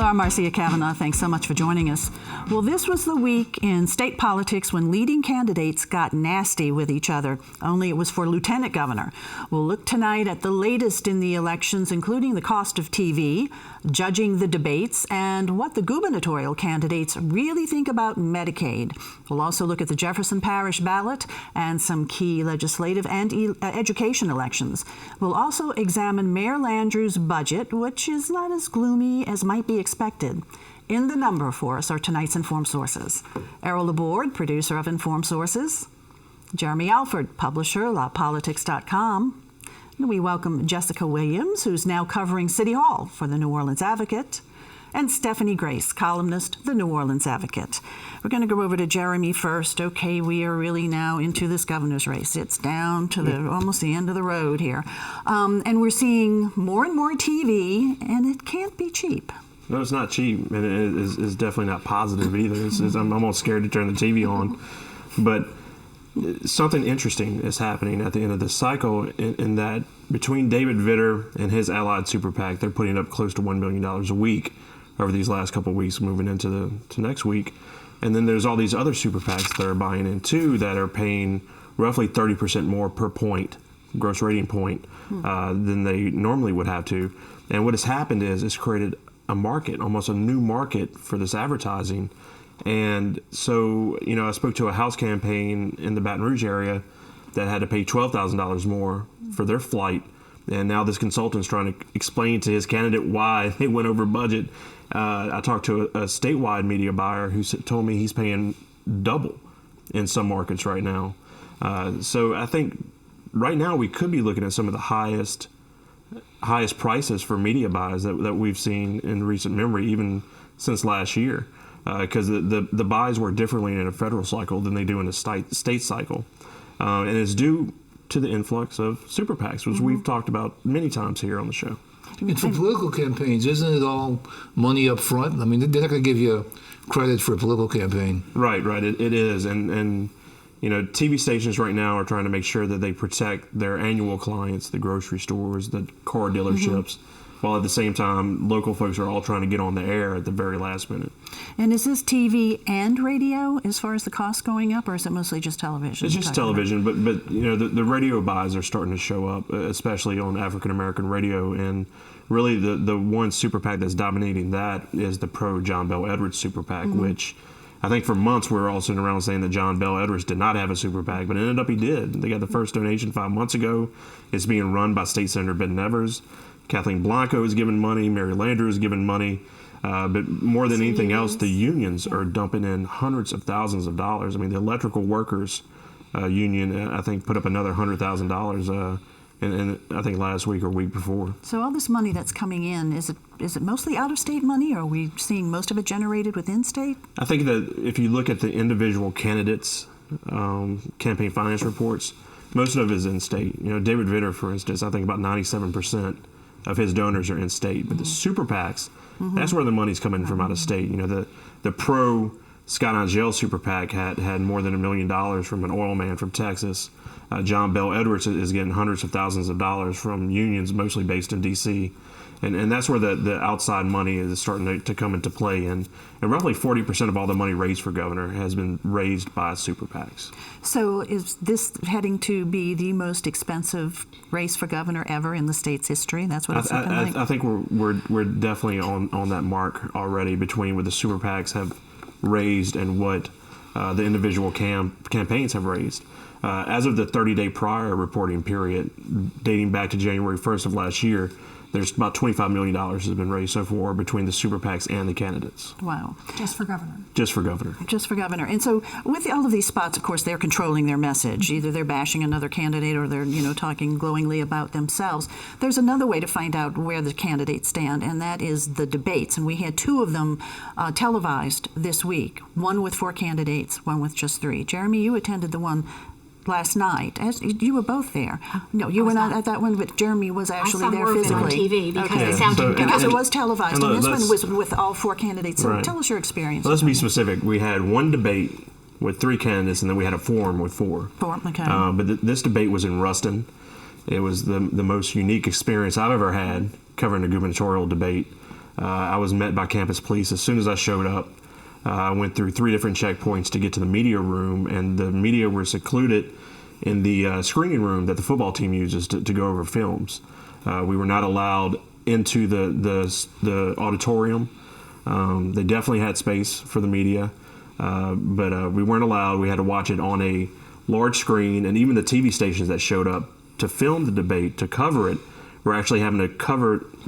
are Marcia Kavanaugh. Thanks so much for joining us. Well, this was the week in state politics when leading candidates got nasty with each other, only it was for lieutenant governor. We'll look tonight at the latest in the elections, including the cost of TV, judging the debates, and what the gubernatorial candidates really think about Medicaid. We'll also look at the Jefferson parish ballot and some key legislative and education elections. We'll also examine Mayor Landrieu's budget, which is not as gloomy as might be expected. In the number for us are tonight's Informed Sources. Errol Laborde, producer of Informed Sources. Jeremy Alford, publisher, LaPolitics.com. And we welcome Jessica Williams, who's now covering City Hall for the New Orleans Advocate. And Stephanie Grace, columnist, the New Orleans Advocate. We're going to go over to Jeremy first. Okay, we are really now into this governor's race. It's down to almost the end of the road here. And we're seeing more and more TV, and it can't be cheap. No, it's not cheap, and it is definitely not positive either. I'm almost scared to turn the TV on. But something interesting is happening at the end of this cycle in that between David Vitter and his allied super PAC, they're putting up close to $1 million a week over these last couple of weeks moving into next week. And then there's all these other super PACs that are buying in too that are paying roughly 30% more per point, gross rating point, than they normally would have to. And what has happened is it's created a market, almost a new market for this advertising. And so, I spoke to a House campaign in the Baton Rouge area that had to pay $12,000 more for their flight. And now this consultant's trying to explain to his candidate why they went over budget. I talked to a statewide media buyer who told me he's paying double in some markets right now. So I think right now we could be looking at some of the highest prices for media buys that we've seen in recent memory, even since last year, because the buys work differently in a federal cycle than they do in a state cycle. And it's due to the influx of super PACs, which we've talked about many times here on the show. And for political campaigns, isn't it all money up front? I mean, they're not going to give you credit for a political campaign. Right. It is. And TV stations right now are trying to make sure that they protect their annual clients, the grocery stores, the car dealerships, while at the same time, local folks are all trying to get on the air at the very last minute. And is this TV and radio as far as the cost going up, or is it mostly just television? It's just television, but the radio buys are starting to show up, especially on African American radio, and really the one super PAC that's dominating that is the pro John Bel Edwards super PAC, which I think for months we were all sitting around saying that John Bel Edwards did not have a super PAC, but it ended up he did. They got the first donation 5 months ago. It's being run by State Senator Ben Nevers. Kathleen Blanco is giving money. Mayor Landrieu is giving money. But more than anything else, the unions are dumping in hundreds of thousands of dollars. I mean, the electrical workers union, I think, put up another $100,000 in I think last week or week before. So all this money that's coming in, is it mostly out-of-state money, or are we seeing most of it generated within state? I think that if you look at the individual candidates' campaign finance reports, most of it is in-state. David Vitter, for instance, I think about 97% of his donors are in-state. But the super PACs, that's where the money's coming from out of state. The pro Scott Angel super PAC had more than $1 million from an oil man from Texas. John Bel Edwards is getting hundreds of thousands of dollars from unions, mostly based in D.C. And that's where the outside money is starting to come into play. And roughly 40% of all the money raised for governor has been raised by super PACs. So is this heading to be the most expensive race for governor ever in the state's history? That's what it's looking like? I think we're definitely on that mark already between what the super PACs have raised and what the individual campaigns have raised. As of the 30-day prior reporting period, dating back to January 1st of last year, there's about $25 million has been raised so far between the super PACs and the candidates. Wow. Just for governor. Just for governor. Just for governor. And so with all of these spots, of course, they're controlling their message. Either they're bashing another candidate or they're, talking glowingly about themselves. There's another way to find out where the candidates stand, and that is the debates. And we had 2 of them televised this week, one with 4 candidates, one with just 3. Jeremy, you attended the one last night. You were both there. No, you were not at that one, but Jeremy was actually there physically. On TV because they sounded because it was televised, and this one was with all 4 candidates. So tell us your experience. Let's be specific. We had one debate with 3 candidates, and then we had a forum with 4. Okay. But this debate was in Ruston. It was the most unique experience I've ever had covering a gubernatorial debate. I was met by campus police as soon as I showed up. I went through 3 different checkpoints to get to the media room, and the media were secluded in the screening room that the football team uses to go over films. We were not allowed into the auditorium. They definitely had space for the media, but we weren't allowed. We had to watch it on a large screen, and even the TV stations that showed up to film the debate, to cover it, were actually having to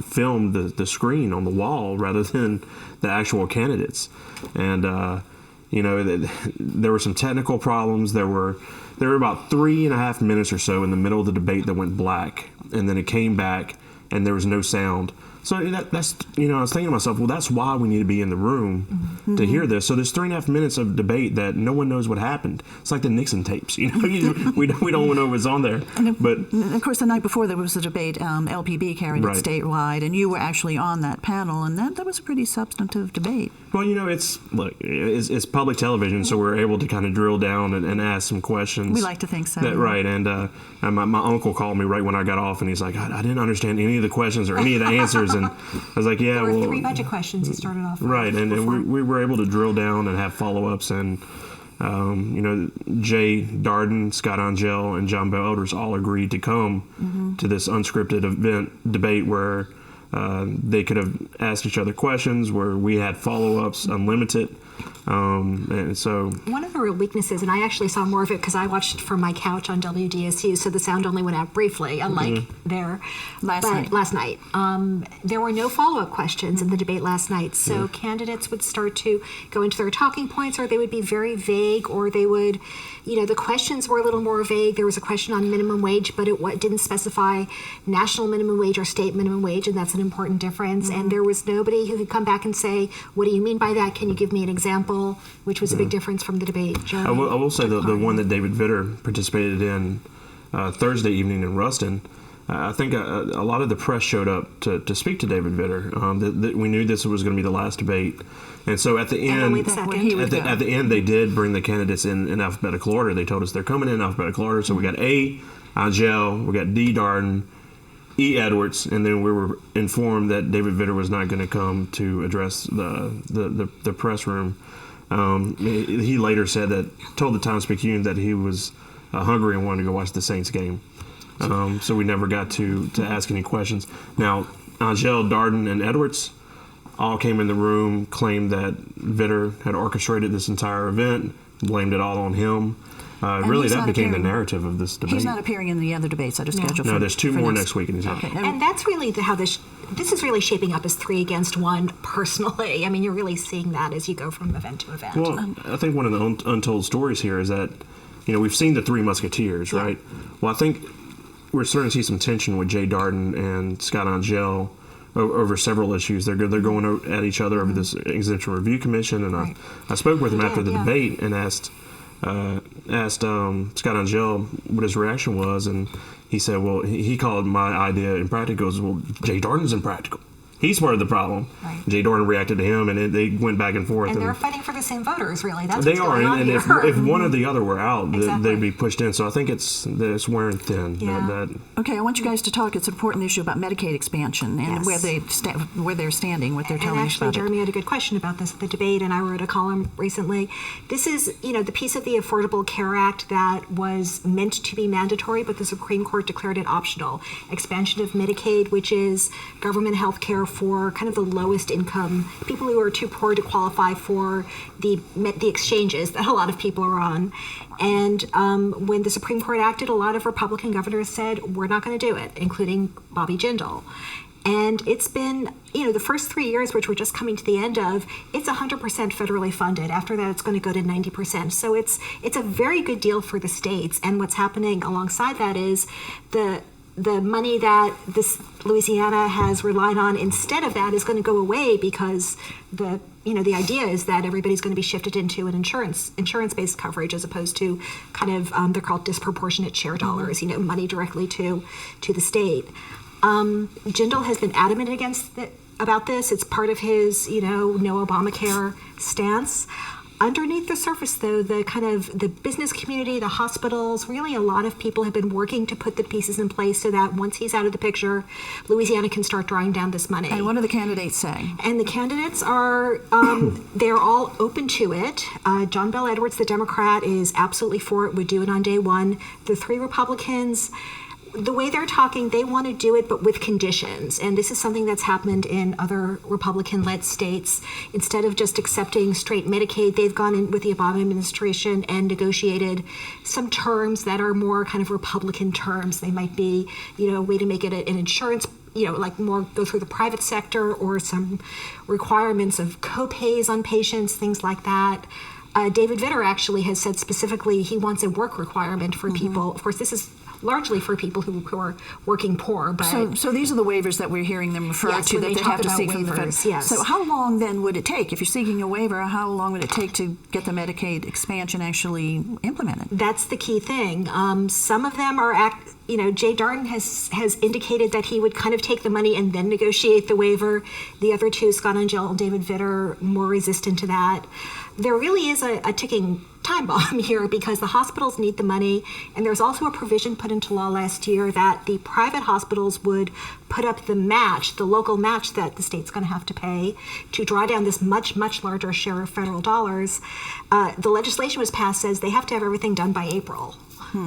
film the screen on the wall rather than the actual candidates. And there were some technical problems. There were about 3.5 minutes or so in the middle of the debate that went black, and then it came back, and there was no sound. So that's I was thinking to myself, well, that's why we need to be in the room to hear this. So there's 3.5 minutes of debate that no one knows what happened. It's like the Nixon tapes, we don't know what's on there. But of course, the night before there was a debate, LPB carried it statewide, and you were actually on that panel, and that was a pretty substantive debate. Well, it's public television, so we're able to kind of drill down and ask some questions. We like to think so. Right, and my uncle called me right when I got off, and he's like, I didn't understand any of the questions or any of the answers, and I was like, yeah, there were 3 budget questions he started off with. Right, and we were able to drill down and have follow-ups, and Jay Darden, Scott Angel, and John Bell Elders all agreed to come to this unscripted debate where they could have asked each other questions, where we had follow-ups unlimited. And so one of the real weaknesses, and I actually saw more of it because I watched from my couch on WDSU, so the sound only went out briefly, unlike last night. There were no follow-up questions in the debate last night, so candidates would start to go into their talking points, or they would be very vague, or they would, the questions were a little more vague. There was a question on minimum wage, but it didn't specify national minimum wage or state minimum wage, and that's an important difference. And there was nobody who could come back and say, what do you mean by that? Can you give me an example? Which was a big difference from the debate. Jeremy, I will say the one that David Vitter participated in Thursday evening in Ruston, I think a lot of the press showed up to speak to David Vitter. We knew this was going to be the last debate, and so at the end, at the end, they did bring the candidates in alphabetical order. They told us they're coming in alphabetical order. So we got A, Angel, we got D, Darden, E, Edwards, and then we were informed that David Vitter was not going to come to address the press room. He later told the Times-Picayune that he was hungry and wanted to go watch the Saints game. So we never got to ask any questions. Now, Angel, Darden, and Edwards all came in the room, claimed that Vitter had orchestrated this entire event, blamed it all on him. Really, that became the narrative of this debate. He's not appearing in the other debates that are scheduled. No, there's 2 more next week, and he's out. Okay. And that's really how this is really shaping up as 3 against 1. Personally, I mean, you're really seeing that as you go from event to event. Well, I think one of the untold stories here is that we've seen the 3 Musketeers, right? Well, I think we're starting to see some tension with Jay Darden and Scott Angel over several issues. They're going at each other over this Exemption Review Commission, and I spoke with him after the debate and asked Scott Angel what his reaction was, and he said, well, he called my idea impractical. He goes, well, Jay Darden's impractical. He's part of the problem. Right. Jay Darden reacted to him, and they went back and forth. And they're fighting for the same voters, really. That's they what's are, going on and here. if one or the other were out, they'd be pushed in. So I think it's wearing thin. Yeah. Okay, I want you guys to talk. It's an important issue about Medicaid expansion and where they're standing, what they're telling us about it. Jeremy had a good question about this at the debate, and I wrote a column recently. This is, the piece of the Affordable Care Act that was meant to be mandatory, but the Supreme Court declared it optional. Expansion of Medicaid, which is government health care for kind of the lowest income, people who are too poor to qualify for the exchanges that a lot of people are on. And when the Supreme Court acted, a lot of Republican governors said, we're not going to do it, including Bobby Jindal. And it's been, the first 3 years, which we're just coming to the end of, it's 100% federally funded. After that, it's going to go to 90%. So it's a very good deal for the states. And what's happening alongside that is the money that this Louisiana has relied on instead of that is going to go away because the idea is that everybody's going to be shifted into an insurance-based coverage as opposed to kind of they're called disproportionate share dollars, money directly to the state. Jindal has been adamant about this. It's part of his no Obamacare stance. Underneath the surface, though, the business community, the hospitals, really a lot of people have been working to put the pieces in place so that once he's out of the picture, Louisiana can start drawing down this money. And what do the candidates say? And the candidates are, they're all open to it. John Bell Edwards, the Democrat, is absolutely for it, would do it on day one. The three Republicans, the way they're talking, they want to do it, but with conditions. And this is something that's happened in other Republican-led states. Instead of just accepting straight Medicaid, they've gone in with the Obama administration and negotiated some terms that are more kind of Republican terms. They might be, a way to make it an insurance, like more go through the private sector, or some requirements of co-pays on patients, things like that. David Vitter actually has said specifically he wants a work requirement for people. Of course, this is largely for people who are working poor. But so these are the waivers that we're hearing them refer to, that they have to seek from the federal. Yes. So how long then would it take, if you're seeking a waiver, how long would it take to get the Medicaid expansion actually implemented? That's the key thing. Some of them are Jay Darden has indicated that he would kind of take the money and then negotiate the waiver. The other two, Scott Angel and David Vitter, more resistant to that. There really is a ticking time bomb here because the hospitals need the money, and there's also a provision put into law last year that the private hospitals would put up the match, the local match that the state's going to have to pay to draw down this much, much larger share of federal dollars. The legislation was passed says they have to have everything done by April.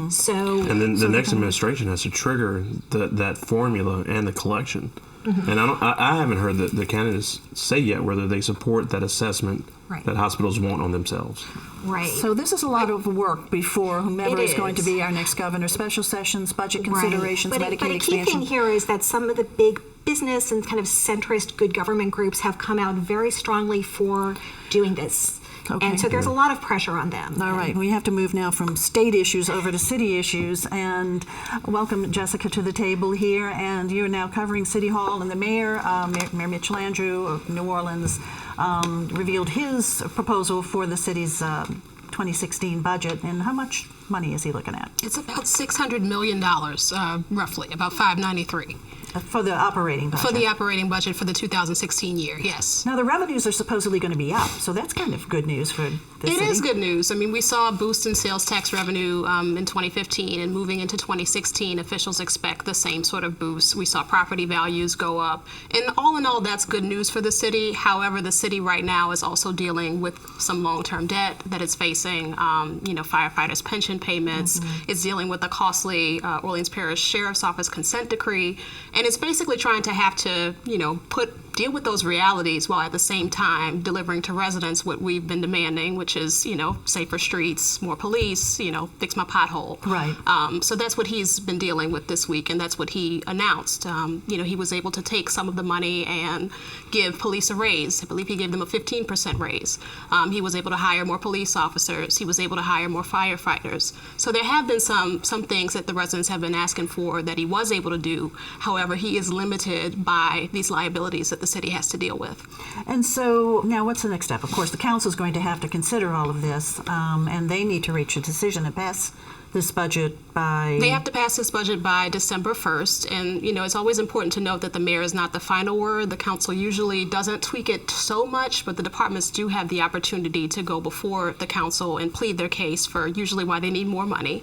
So, and then the next administration has to trigger that formula and the collection. And I haven't heard the candidates say yet whether they support that assessment that hospitals want on themselves. Right. So this is a lot of work before whomever is going to be our next governor. Special sessions, budget considerations, Medicaid but a key expansion. thing here is that some of the big business and kind of centrist good government groups have come out very strongly for doing this. Okay. And so there's a lot of pressure on them. All right. We have to move now from state issues over to city issues. And welcome, Jessica, to the table here. And you're now covering City Hall, and the mayor, Mayor Mitch Landrieu of New Orleans, revealed his proposal for the city's 2016 budget. And how much money is he looking at? It's about $600 million, roughly, about $593. For the operating budget? For the operating budget for the 2016 year, yes. Now, the revenues are supposedly going to be up, so that's kind of good news for the city. It is good news. I mean, we saw a boost in sales tax revenue in 2015, and moving into 2016, officials expect the same sort of boost. We saw property values go up. And all in all, that's good news for the city. However, the city right now is also dealing with some long-term debt that it's facing, firefighters' pension payments. It's dealing with the costly Orleans Parish Sheriff's Office consent decree. And it's basically trying to have to, deal with those realities while at the same time delivering to residents what we've been demanding, which is, safer streets, more police, fix my pothole. Right. So that's what he's been dealing with this week, and that's what he announced. He was able to take some of the money and give police a raise. I believe he gave them a 15% raise. He was able to hire more police officers. He was able to hire more firefighters. So there have been some things that the residents have been asking for that he was able to do. However, he is limited by these liabilities that the city has to deal with. And so now what's the next step? Of course, the council is going to have to consider all of this, and they need to reach a decision and pass this budget by... They have to pass this budget by December 1st, and it's always important to note that the mayor is not the final word. The council usually doesn't tweak it so much, but the departments do have the opportunity to go before the council and plead their case for usually why they need more money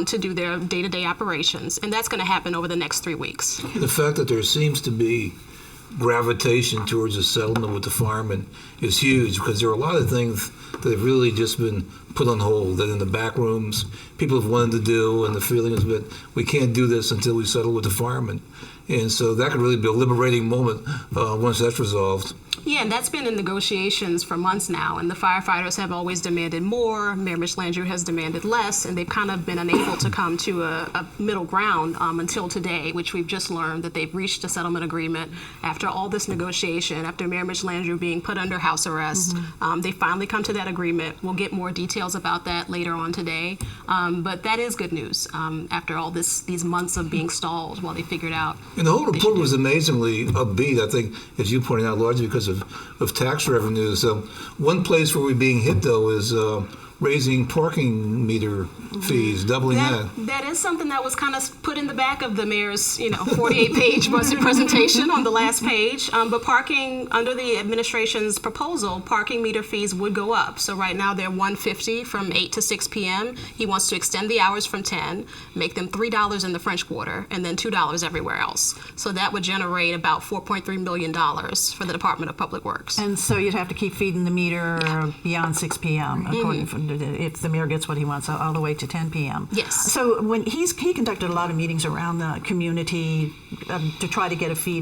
to do their day-to-day operations, and that's going to happen over the next 3 weeks. The fact that there seems to be gravitation towards a settlement with the firemen is huge, because there are a lot of things that have really just been put on hold, that in the back rooms people have wanted to do, and the feeling is that we can't do this until we settle with the firemen. And so that could really be a liberating moment once that's resolved. Yeah, and that's been in negotiations for months now, and the firefighters have always demanded more. Mayor Mitch Landrieu has demanded less, and they've kind of been unable to come to a middle ground until today, which we've just learned that they've reached a settlement agreement after all this negotiation, after Mayor Mitch Landrieu being put under house arrest. They finally come to that agreement. We'll get more details about that later on today, but that is good news after all these months of being stalled while they figured out. And the whole report was amazingly upbeat, I think, as you pointed out, largely because of tax revenues. One place where we're being hit, though, is raising parking meter fees, doubling that. That is something that was kind of put in the back of the mayor's, 48-page budget presentation on the last page. But parking, under the administration's proposal, parking meter fees would go up. So right now they're $1.50 from 8 to 6 p.m. He wants to extend the hours from 10, make them $3 in the French Quarter, and then $2 everywhere else. So that would generate about $4.3 million for the Department of Public Works. And so you'd have to keep feeding the meter beyond 6 p.m. If the mayor gets what he wants, all the way to 10 p.m. Yes. So when he conducted a lot of meetings around the community to try to get a feel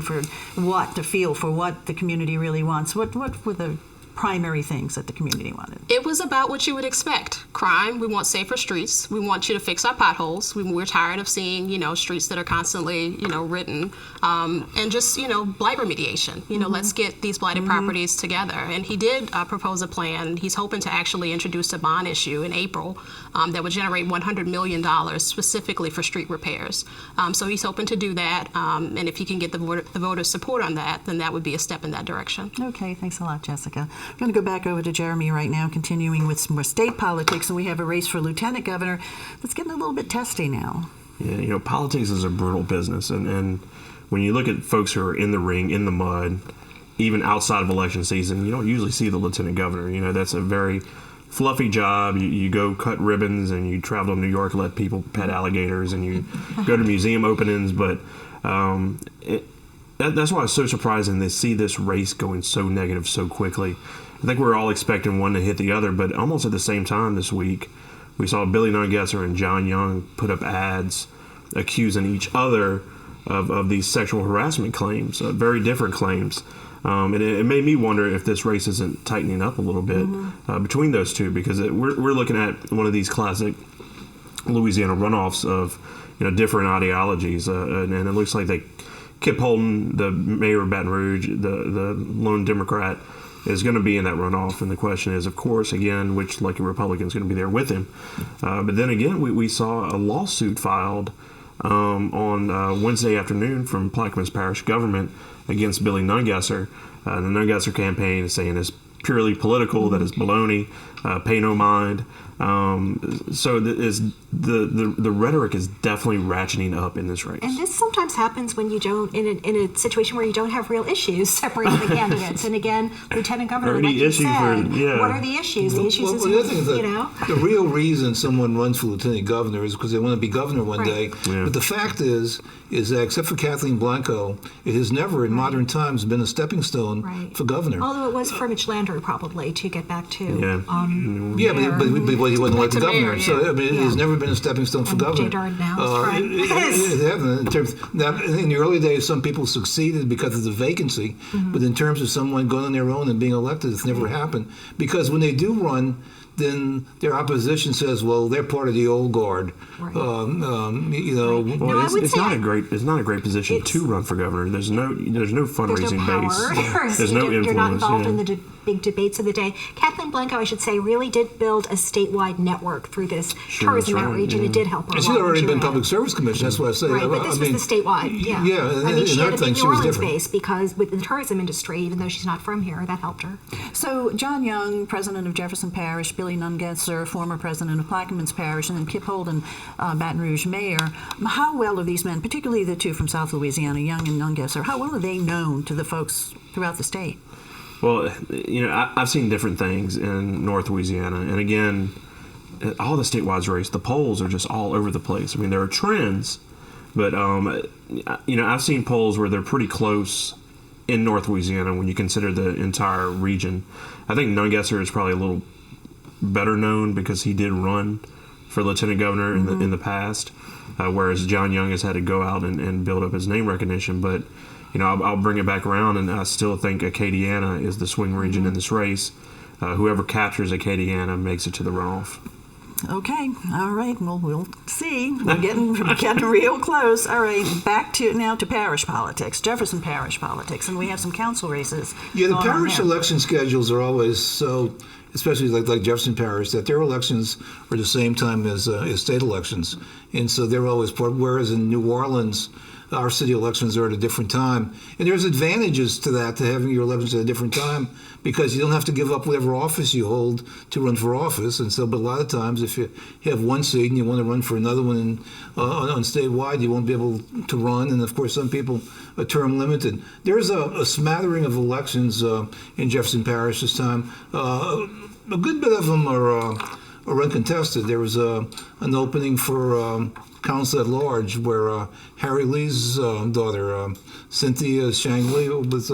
for what the community really wants. What were the primary things that the community wanted? It was about what you would expect. Crime, we want safer streets. We want you to fix our potholes. We're tired of seeing, streets that are constantly, written. And just, blight remediation. Let's get these blighted properties together. And he did propose a plan. He's hoping to actually introduce a bond issue in April that would generate $100 million specifically for street repairs. So he's hoping to do that. And if he can get the voters' support on that, then that would be a step in that direction. Okay, thanks a lot, Jessica. I'm going to go back over to Jeremy right now, continuing with some more state politics, and we have a race for lieutenant governor that's getting a little bit testy now. Yeah, politics is a brutal business, and when you look at folks who are in the ring, in the mud, even outside of election season, you don't usually see the lieutenant governor. That's a very fluffy job. You go cut ribbons, and you travel to New York, let people pet alligators, and you go to museum openings, but that's why it's so surprising to see this race going so negative so quickly. I think we're all expecting one to hit the other, but almost at the same time this week, we saw Billy Nungesser and John Young put up ads accusing each other of these sexual harassment claims, very different claims. And it made me wonder if this race isn't tightening up a little bit between those two, because we're looking at one of these classic Louisiana runoffs of different ideologies, and it looks like Kip Holton, the mayor of Baton Rouge, the lone Democrat, is going to be in that runoff. And the question is, of course, again, which lucky Republican is going to be there with him. But then again, we saw a lawsuit filed on Wednesday afternoon from Plaquemines Parish government against Billy Nungesser. The Nungesser campaign is saying it's purely political, that is baloney, pay no mind. So the rhetoric is definitely ratcheting up in this race. And this sometimes happens when you don't, in a situation where you don't have real issues separating the candidates. And again, Lieutenant Governor, like you said, what are the issues? The issues is, the real reason someone runs for Lieutenant Governor is because they want to be governor one day. Yeah. But the fact is that except for Kathleen Blanco, it has never in modern times been a stepping stone for governor. Although it was for Mitch Landrieu probably to get back to. But he wasn't elected governor. Mayor, So it has never been a stepping stone for governor. It hasn't. In the early days, some people succeeded because of the vacancy, but in terms of someone going on their own and being elected, it's never happened. Because when they do run, then their opposition says, "Well, they're part of the old guard." Right. It's not a great position to run for governor. There's no fundraising base. There's no influence. You're not involved in the big debates of the day. Kathleen Blanco, I should say, really did build a statewide network through this tourism outreach, and it did help her. And she's already been public service commissioner. That's what I say. Right, but this was the statewide. Yeah. I mean, she had a big New Orleans base because with the tourism industry, even though she's not from here, that helped her. So John Young, president of Jefferson Parish, Billy Nungesser, former president of Plaquemines Parish, and then Kip Holton, Baton Rouge mayor. How well are these men, particularly the two from South Louisiana, Young and Nungesser, how well are they known to the folks throughout the state? Well, I've seen different things in North Louisiana, and again, all the statewide race, the polls are just all over the place. I mean, there are trends, but I've seen polls where they're pretty close in North Louisiana when you consider the entire region. I think Nungesser is probably a little better known because he did run for lieutenant governor in the past, whereas John Young has had to go out and build up his name recognition. But I'll bring it back around, and I still think Acadiana is the swing region in this race. Whoever captures Acadiana makes it to the runoff. Okay, all right. Well, we'll see. We're getting real close. All right, back to parish politics, Jefferson Parish politics, and we have some council races. Yeah, the parish election schedules are always so, especially like Jefferson Parish, that their elections are the same time as state elections, and so they're always part. Whereas in New Orleans, our city elections are at a different time. And there's advantages to that, to having your elections at a different time, because you don't have to give up whatever office you hold to run for office. And so, but a lot of times, if you have one seat and you want to run for another one on statewide, you won't be able to run. And of course, some people are term limited. There's a smattering of elections in Jefferson Parish this time. A good bit of them are uncontested. There was an opening for council at large where Harry Lee's daughter, Cynthia Shang-Lee, was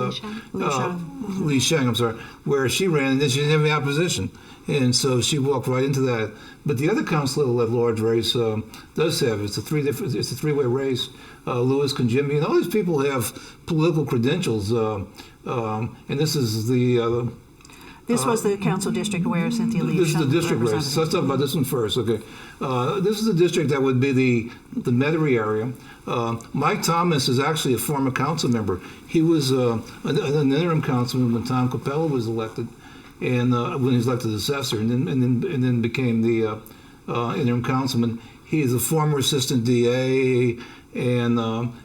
Lee Shang, I'm sorry, where she ran, and then she didn't have any opposition, and so she walked right into that. But the other council at large race does have it's a three-way race. Lewis and Jimmy, and all these people have political credentials, and this is the. This was the council district where Cynthia Lee. This is the district race. So let's talk about this one first. Okay, this is the district that would be the Metairie area. Mike Thomas is actually a former council member. He was an interim councilman when Tom Capella was elected, and when he was elected assessor, and then became the interim councilman. He is a former assistant DA and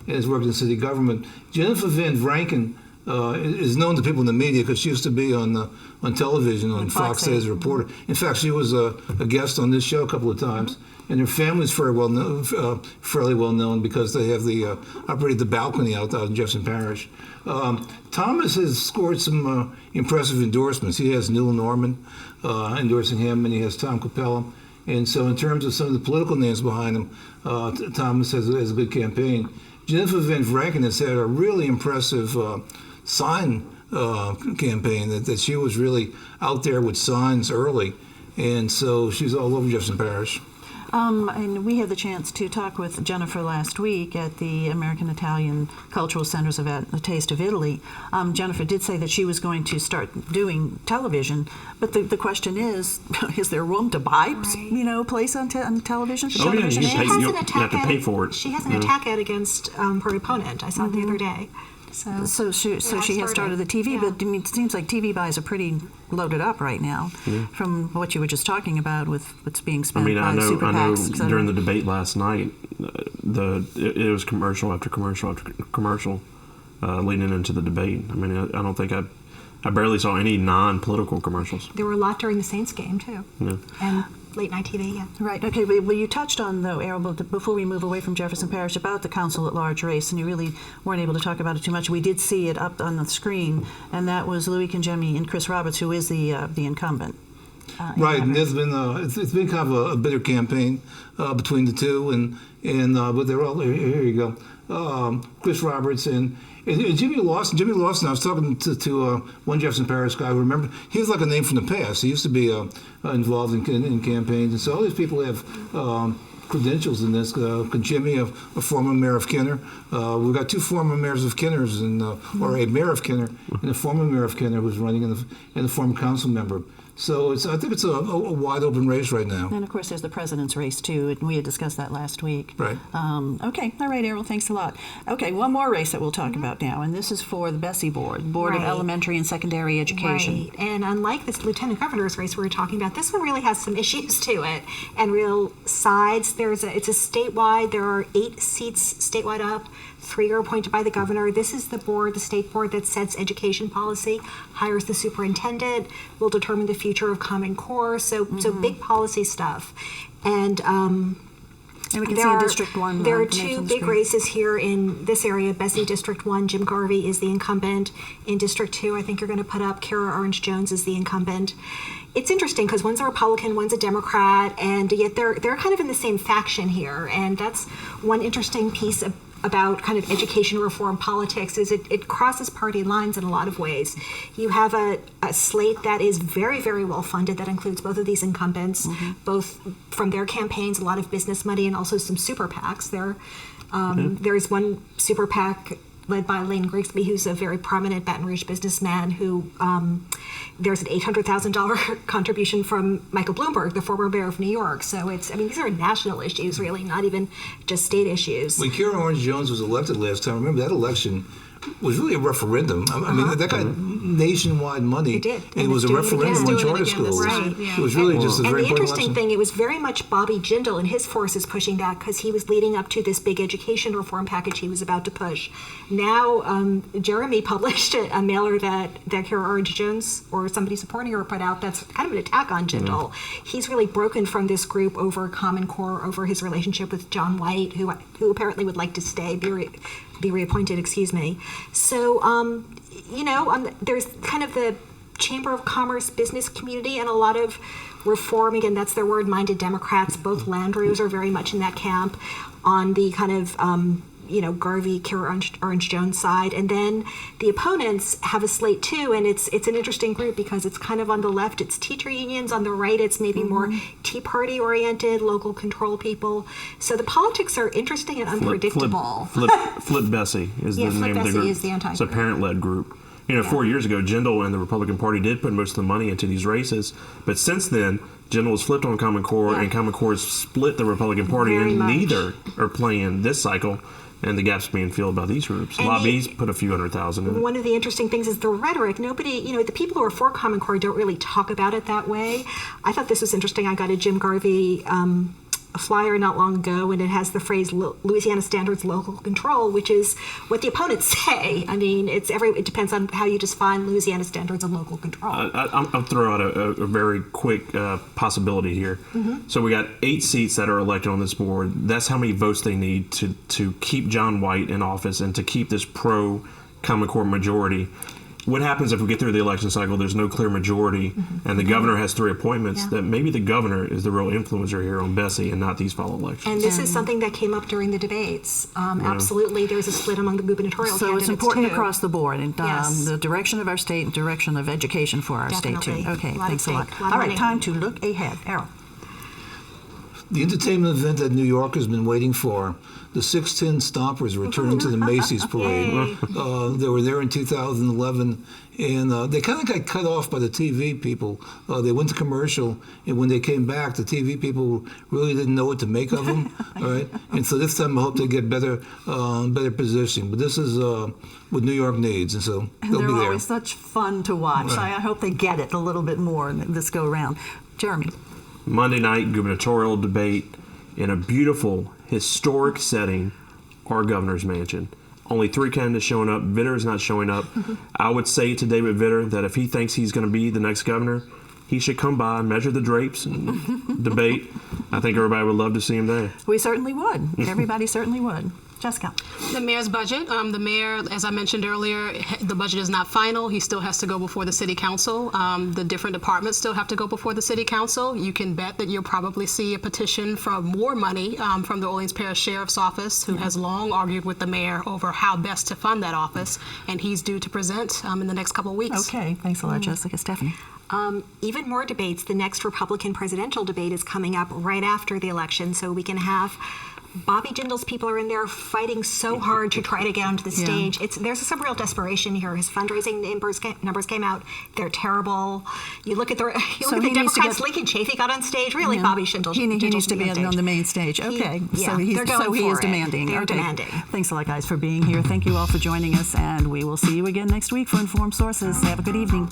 has worked in city government. Jennifer Van Vranken is known to people in the media because she used to be on television on Fox 8 as a reporter. In fact, she was a guest on this show a couple of times, and her family's fairly well known because they have operated the balcony out in Jefferson Parish. Thomas has scored some impressive endorsements. He has Newell Norman endorsing him, and he has Tom Capella. And so in terms of some of the political names behind him, Thomas has a good campaign. Jennifer Van Vranken has had a really impressive sign campaign, that she was really out there with signs early. And so she's all over Jefferson Parish. And we had the chance to talk with Jennifer last week at the American Italian Cultural Centers of A Taste of Italy. Jennifer did say that she was going to start doing television, but the question is there room to buy, place on television? Oh, yeah, you have to pay for it. She has an attack ad against her opponent. I saw it the other day. So she has started the TV, but it seems like TV buys are pretty loaded up right now from what you were just talking about with what's being spent by super PACs. I know during the debate last night, it was commercial after commercial after commercial leading into the debate. I mean, I don't think I barely saw any non-political commercials. There were a lot during the Saints game, too. Yeah. And late night TV, yeah. Right, okay, well, you touched on, though, Errol, before we move away from Jefferson Parish, about the council at large race, and you really weren't able to talk about it too much. We did see it up on the screen, and that was Louis Conjemi and Chris Roberts, who is the incumbent. Right, and there's been it's been kind of a bitter campaign between the two, but they're all here. You go, Chris Roberts and Jimmy Lawson. Jimmy Lawson. I was talking to one Jefferson Parish guy. Who remember, he was like a name from the past. He used to be involved in campaigns, and so all these people have credentials in this. Jimmy, a former mayor of Kenner. We've got two former mayors of Kenners, or a mayor of Kenner, and a former mayor of Kenner who's running, and a former council member. So I think it's a wide open race right now. And of course, there's the president's race too, and we had discussed that last week. Right. Okay. All right, Errol. Thanks a lot. Okay, one more race that we'll talk about now, and this is for the Bessie Board of Elementary and Secondary Education. Right. And unlike this lieutenant governor's race we were talking about, this one really has some issues to it and real sides. It's a statewide. There are 8 seats statewide up. 3 are appointed by the governor. This is the state board that sets education policy, hires the superintendent, will determine the future of Common Core. So big policy stuff. And we can see in District 1. There are 2 big races here in this area. Bessie District 1, Jim Garvey is the incumbent. In District 2, I think you're going to put up Kara Orange-Jones as the incumbent. It's interesting because one's a Republican, one's a Democrat, and yet they're kind of in the same faction here. And that's one interesting piece about kind of education reform politics is it crosses party lines in a lot of ways. You have a slate that is very, very well funded that includes both of these incumbents, both from their campaigns, a lot of business money, and also some super PACs. There's one super PAC led by Lane Grigsby, who's a very prominent Baton Rouge businessman who there's an $800,000 contribution from Michael Bloomberg, the former mayor of New York. So these are national issues, really, not even just state issues. When Kara Orange-Jones was elected last time, remember that election was really a referendum. I mean, that got nationwide money. It did. And it was a referendum on charter schools. Right. It was really just a very And the important interesting election. thing, it was very much Bobby Jindal and his forces pushing that because he was leading up to this big education reform package he was about to push. Now, Jeremy published a mailer that Kara Orange Jones or somebody supporting her put out that's kind of an attack on Jindal. He's really broken from this group over Common Core, over his relationship with John White, who apparently would like to stay, be reappointed, excuse me. So, there's kind of the Chamber of Commerce business community and a lot of reform, again, that's their word, minded Democrats. Both Landrieu's are very much in that camp on the kind of, Garvey, Kara Orange Jones side. And then the opponents have a slate too, and it's an interesting group because it's kind of on the left, it's teacher unions, on the right, it's maybe more Tea Party oriented, local control people. So the politics are interesting and unpredictable. Flip Bessie is the name of the group. Is the it's a parent-led group. 4 years ago, Jindal and the Republican Party did put most of the money into these races, but since then, Jindal has flipped on Common Core, and Common Core has split the Republican Party, and neither are playing this cycle. And the gap's being filled by these groups. Lobbies put a few $100,000 in it. One of the interesting things is the rhetoric. Nobody, the people who are for Common Core don't really talk about it that way. I thought this was interesting. I got a Jim Garvey a flyer not long ago, and it has the phrase Louisiana Standards Local Control, which is what the opponents say. I mean, it depends on how you define Louisiana Standards and local control. I'll throw out a very quick possibility here. So we got 8 seats that are elected on this board. That's how many votes they need to keep John White in office and to keep this pro-Common Core majority. What happens if we get through the election cycle, there's no clear majority, and the governor has 3 appointments, that maybe the governor is the real influencer here on Bessie and not these fall elections. And this is something that came up during the debates. Absolutely, there's a split among the gubernatorial candidates, so it's important too. Across the board, and the direction of our state and direction of education for our state, too. Okay, thanks a lot. All right, time to look ahead. Errol. The entertainment event that New York has been waiting for, the 610 Stompers returning to the Macy's Parade. They were there in 2011, and they kind of got cut off by the TV people. They went to commercial, and when they came back, the TV people really didn't know what to make of them. All right, and so this time I hope they get better positioning. But this is what New York needs, and so they'll be there. They're always such fun to watch. Right. I hope they get it a little bit more this go around. Jeremy. Monday night gubernatorial debate in a beautiful, historic setting, our governor's mansion. Only 3 candidates showing up. Vitter is not showing up. I would say to David Vitter that if he thinks he's going to be the next governor, he should come by and measure the drapes and debate. I think everybody would love to see him there. We certainly would. Everybody certainly would. Jessica. The mayor's budget. The mayor, as I mentioned earlier, the budget is not final. He still has to go before the city council. The different departments still have to go before the city council. You can bet that you'll probably see a petition for more money from the Orleans Parish Sheriff's Office, who has long argued with the mayor over how best to fund that office, and he's due to present in the next couple of weeks. Okay, thanks a lot, Jessica. Stephanie. Even more debates. The next Republican presidential debate is coming up right after the election, so we can have Bobby Jindal's people are in there fighting so hard to try to get onto the stage. There's some real desperation here. His fundraising numbers came out. They're terrible. You look at the Democrats. Lincoln Chafee got on stage. Really, Bobby Jindal. He needs to be on the main stage. Okay. So he is demanding. They're demanding. Thanks a lot, guys, for being here. Thank you all for joining us, and we will see you again next week for Informed Sources. Have a good evening.